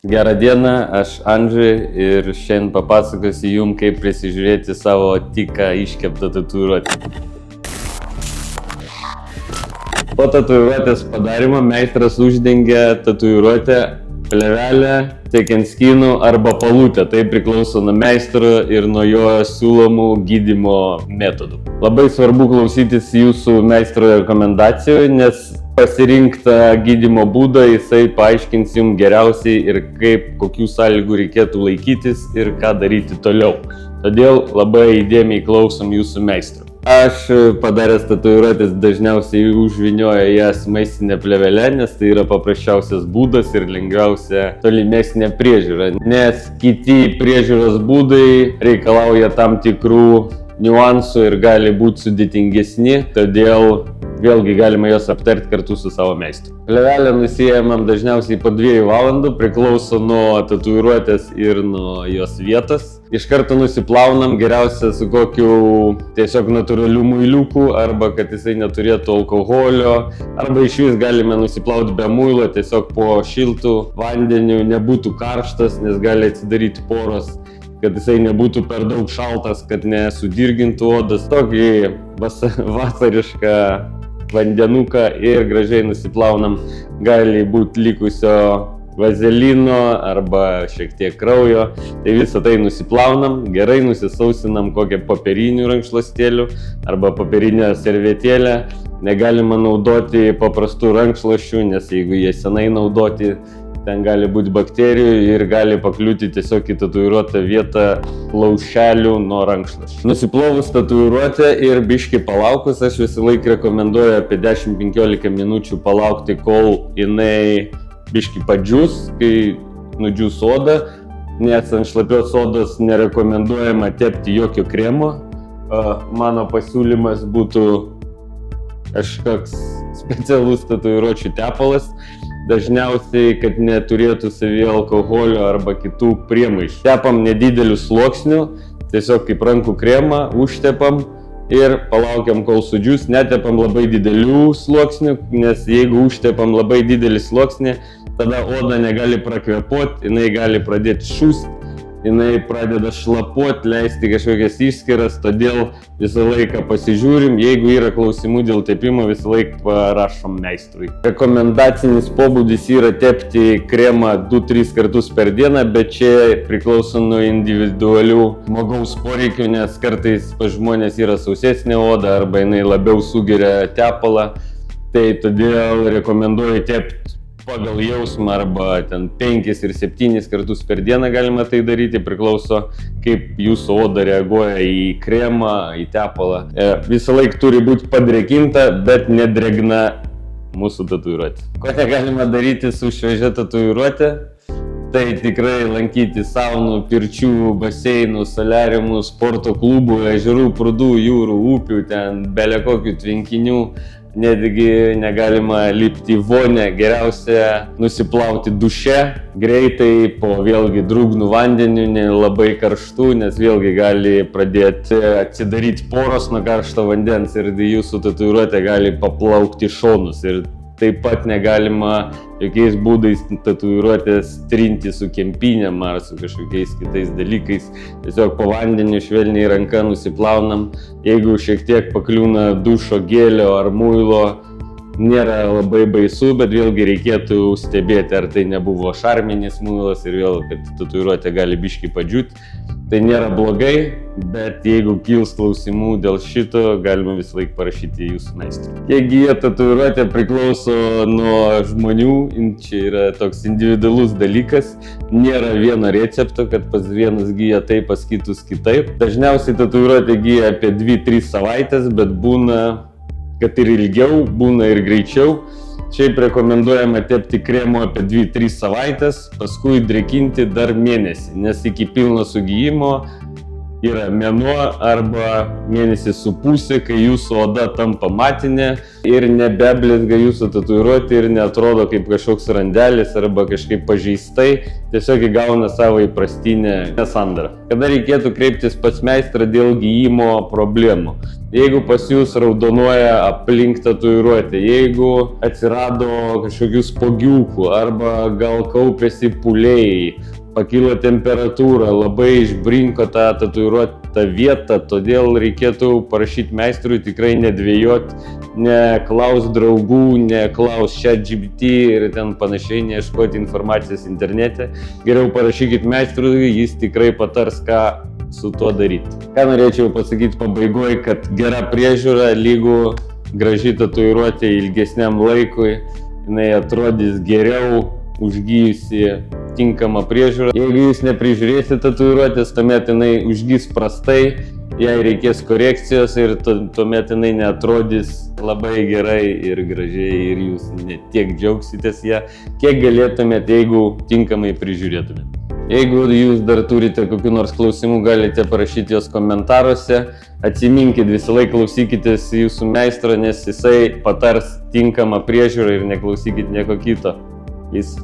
Gerą dieną, aš Andžiui ir šiandien papasakosiu jums, kaip prisižiūrėti savo tiką iškeptą tatuiruotę. Po tatuiruotės padarymo meistras uždengia tatuiruotę plėvelę, tekenskynų arba palutę. Tai priklauso nuo meistro ir nuo jo siūlomų gydymo metodų. Labai svarbu klausytis jūsų meistro rekomendacijų, nes pasirinktą gydymo būdą jisai paaiškins jums geriausiai ir kokių sąlygų reikėtų laikytis ir ką daryti toliau. Todėl labai įdėmiai klausom jūsų meistro. Aš padaręs tatuiruotės dažniausiai užvynioju jas maistinę plėvelę, nes tai yra paprasčiausias būdas ir lengviausia tolimesnė priežiūra. Nes kiti priežiūros būdai reikalauja tam tikrų niuansų ir gali būti sudėtingesni, todėl vėlgi galima juos aptarti kartu su savo meistru. Plėvelę nusiejamam dažniausiai po 2 valandų, priklauso nuo tatuiruotės ir nuo jos vietos. Iš karto nusiplaunam, geriausia su kokiu tiesiog natūraliu muiliuku, arba kad jisai neturėtų alkoholio, arba iš vis galime nusiplauti be muilo, tiesiog po šiltų vandeniu, nebūtų karštas, nes gali atsidaryti poros, kad jisai nebūtų per daug šaltas, kad nesudirgintų odas. Tokį vasarišką vandenuką ir gražiai nusiplaunam. Gali būti likusio vazelino arba šiek tiek kraujo. Tai visą tai nusiplaunam, gerai nusisausinam kokią popierinių rankšluostėlių arba popierinę servetėlę. Negalima naudoti paprastų rankšluosčių, nes jeigu jie senai naudoti, ten gali būti bakterijų ir gali pakliūti tiesiog į tatuiruotą vietą plaušelių nuo rankšluosčių. Nusiplovus tatuiruotę ir biškį palaukus, aš visą laiką rekomenduoju apie 10-15 minučių palaukti, kol jinai biškį padžius, kai nudžius oda, nes ant šlapios odos nerekomenduojama tepti jokio kremo. Mano pasiūlymas būtų kažkoks specialus tatuiruočių tepalas, dažniausiai, kad neturėtų savyje alkoholio arba kitų priemaišų. Tepam nedideliu sluoksniu, tiesiog kaip rankų kremą, užtepam ir palaukiam, kol sudžius. Netepam labai didelių sluoksnių, nes jeigu užtepam labai didelį sluoksnį, tada oda negali prakvėpuoti, jinai gali pradėti šūsti, jinai pradeda šlapuoti, leisti kažkokias išskiras, todėl visą laiką pasižiūrim. Jeigu yra klausimų dėl tepimo, visą laiką parašom meistrui. Rekomendacinis pobūdis yra tepti kremą 2-3 kartus per dieną, bet čia priklauso nuo individualių žmogaus poreikių, nes kartais pas žmonės yra sausesnė oda arba jinai labiau sugeria tepalą. Tai todėl rekomenduoju tepti pagal jausmą arba ten 5 ir 7 kartus per dieną galima tai daryti, priklauso kaip jūsų oda reaguoja į kremą, į tepalą. Visą laiką turi būti padrėkinta, bet nedrėgna mūsų tatuiruotė. Ko negalima daryti su šviežia tatuiruotė? Tai tikrai lankyti saunų, pirčių, baseinų, soliariumų, sporto klubų, ežerų, prūdų, jūrų, upių, ten bele kokių tvenkinių. Netgi negalima lipti į vonę, geriausia nusiplauti duše, greitai po vėlgi drūgnų vandeniu, labai karštų, nes vėlgi gali pradėti atsidaryti poros nuo karšto vandens ir jūsų tatuiruotė gali paplaukti šonus. Ir taip pat negalima jokiais būdais tatuiruotės trinti su kempinėm ar su kažkokiais kitais dalykais. Tiesiog po vandeniu švelniai ranka nusiplaunam. Jeigu šiek tiek pakliūna dušo gėlio ar muilo, nėra labai baisu, bet vėlgi reikėtų stebėti, ar tai nebuvo šarminis muilas ir vėl, kad tatuiruotė gali biškį padžiūti. Tai nėra blogai, bet jeigu kils klausimų dėl šito, galima visą laiką parašyti jūsų meistrui. Kiek gyja tatuiruotė priklauso nuo žmonių, čia yra toks individualus dalykas, nėra vieno recepto, kad pas vienus gyja taip, pas kitus kitaip. Dažniausiai tatuiruotė gyja apie 2-3 savaitės, bet būna, kad ir ilgiau, būna ir greičiau. Šiaip rekomenduojama tepti kremo apie 2-3 savaitės, paskui drėkinti dar mėnesį, nes iki pilno sugijimo yra mėnuo arba mėnesis su pusė, kai jūsų oda tampa matinė ir nebeblizga jūsų tatuiruotė ir neatrodo kaip kažkoks randelis arba kažkaip pažeistai, tiesiog įgauna savo įprastinę sandarą. Kada reikėtų kreiptis pas meistrą dėl gijimo problemų? Jeigu pas jūs raudonuoja aplink tatuiruotę, jeigu atsirado kažkokių spuogiukų arba gal kaupėsi pūliai, pakilo temperatūra, labai išbrinko tą tatuiruotą vietą, todėl reikėtų parašyti meistrui, tikrai nedvėjot, neklaus draugų, neklaus ChatGPT ir ten panašiai, neieškoti informacijos internete. Geriau parašykit meistrui, jis tikrai patars, ką su tuo daryti. Ką norėčiau pasakyti pabaigoje, kad gera priežiūra lygu graži tatuiruotė ilgesniam laikui, jinai atrodys geriau užgijusi tinkama priežiūra. Jeigu jūs neprižiūrėsite tatuiruotės, tuomet jinai užgis prastai, jai reikės korekcijos ir tuomet jinai neatrodys labai gerai ir gražiai ir jūs ne tiek džiaugsitės ją, kiek galėtumėte, jeigu tinkamai prižiūrėtumėte. Jeigu jūs dar turite kokių nors klausimų, galite parašyti juos komentaruose. Atsiminkit, visą laiką klausykitės jūsų meistro, nes jisai patars tinkamą priežiūrą ir neklausykit nieko kito. Jis